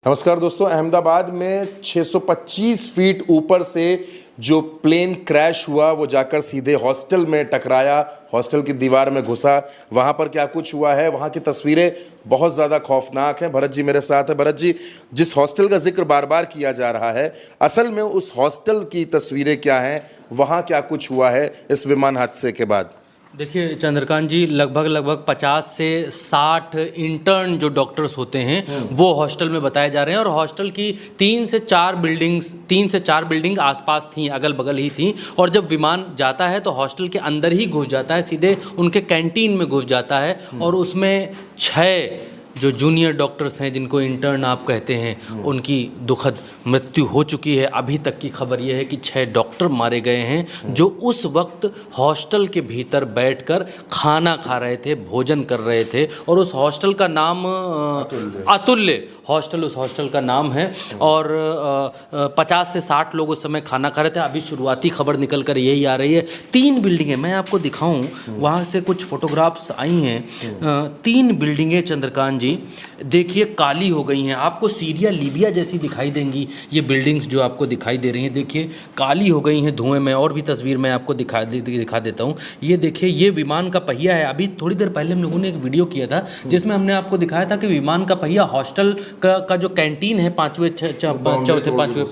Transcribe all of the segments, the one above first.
नमस्कार दोस्तों, अहमदाबाद में 625 फीट ऊपर से जो प्लेन क्रैश हुआ वो जाकर सीधे हॉस्टल में टकराया, हॉस्टल की दीवार में घुसा। वहाँ पर क्या कुछ हुआ है, वहाँ की तस्वीरें बहुत ज़्यादा खौफनाक हैं। भरत जी मेरे साथ है। भरत जी, जिस हॉस्टल का जिक्र बार बार किया जा रहा है, असल में उस हॉस्टल की तस्वीरें क्या हैं, वहाँ क्या कुछ हुआ है इस विमान हादसे के बाद? देखिए चंद्रकांत जी, लगभग 50 से 60 इंटर्न जो डॉक्टर्स होते हैं वो हॉस्टल में बताए जा रहे हैं। और हॉस्टल की 3 से 4 बिल्डिंग आसपास थी, अगल बगल ही थी। और जब विमान जाता है तो हॉस्टल के अंदर ही घुस जाता है, सीधे उनके कैंटीन में घुस जाता है। और उसमें 6 जो जूनियर डॉक्टर्स हैं, जिनको इंटर्न आप कहते हैं, उनकी दुखद मृत्यु हो चुकी है। अभी तक की खबर यह है कि 6 डॉक्टर मारे गए हैं जो उस वक्त हॉस्टल के भीतर बैठकर खाना खा रहे थे, भोजन कर रहे थे। और उस हॉस्टल का नाम अतुल्य हॉस्टल उस हॉस्टल का नाम है। और 50 से 60 लोग उस समय खाना खा रहे थे। अभी शुरुआती खबर निकल कर यही आ रही है। 3 बिल्डिंगें मैं आपको दिखाऊं, वहाँ से कुछ फोटोग्राफ्स आई हैं। 3 बिल्डिंगें चंद्रकांत जी देखिए काली हो गई हैं। आपको सीरिया लीबिया जैसी दिखाई देंगी ये बिल्डिंग्स जो आपको दिखाई दे रही हैं। देखिए काली हो गई हैं धुएं में। और भी तस्वीर मैं आपको दिखा देता हूँ। ये देखिए, ये विमान का पहिया है। अभी थोड़ी देर पहले हम लोगों ने एक वीडियो किया था जिसमें हमने आपको दिखाया था कि विमान का पहिया हॉस्टल का जो कैंटीन है, 5वें चौथे 5वें,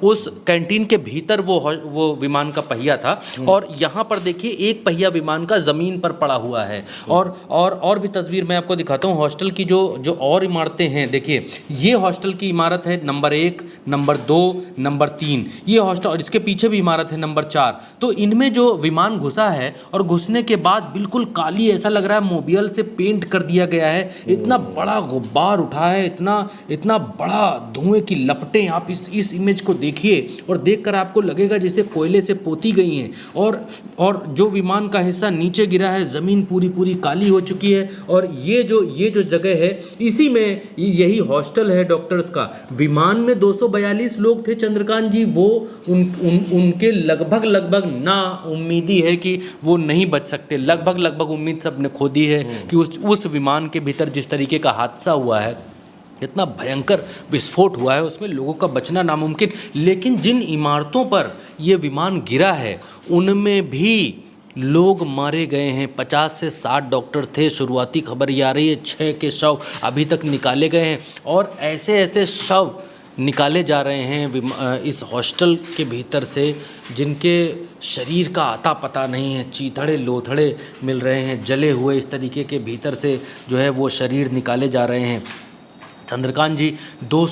उस कैंटीन के भीतर वो विमान का पहिया था। और यहाँ पर देखिए एक पहिया विमान का ज़मीन पर पड़ा हुआ है। और भी तस्वीर मैं आपको दिखाता हूँ। हॉस्टल की जो और इमारतें हैं, देखिए ये हॉस्टल की इमारत है नंबर 1, नंबर 2, नंबर 3। ये हॉस्टल, और इसके पीछे भी इमारत है नंबर 4। तो इनमें जो विमान घुसा है और घुसने के बाद बिल्कुल काली, ऐसा लग रहा है मोबियल से पेंट कर दिया गया है। इतना बड़ा गुब्बार उठा है, इतना बड़ा धुएं की लपटें। आप इस इमेज को देखिए और देखकर आपको लगेगा जैसे कोयले से पोती गई हैं। और जो विमान का हिस्सा नीचे गिरा है, ज़मीन पूरी काली हो चुकी है। और ये जो जगह है, इसी में यही हॉस्टल है डॉक्टर्स का। विमान में 242 लोग थे चंद्रकांत जी। वो उनके लगभग ना उम्मीदी है कि वो नहीं बच सकते। लगभग उम्मीद सबने खो दी है कि उस विमान के भीतर जिस तरीके का हादसा हुआ है, इतना भयंकर विस्फोट हुआ है, उसमें लोगों का बचना नामुमकिन। लेकिन जिन इमारतों पर ये विमान गिरा है उनमें भी लोग मारे गए हैं। 50 से 60 डॉक्टर थे। शुरुआती खबर ये आ रही है 6 के शव अभी तक निकाले गए हैं। और ऐसे शव निकाले जा रहे हैं इस हॉस्टल के भीतर से, जिनके शरीर का आता पता नहीं है। चीथड़े लोथड़े मिल रहे हैं, जले हुए इस तरीके के भीतर से जो है वो शरीर निकाले जा रहे हैं। चंद्रकांत जी, 2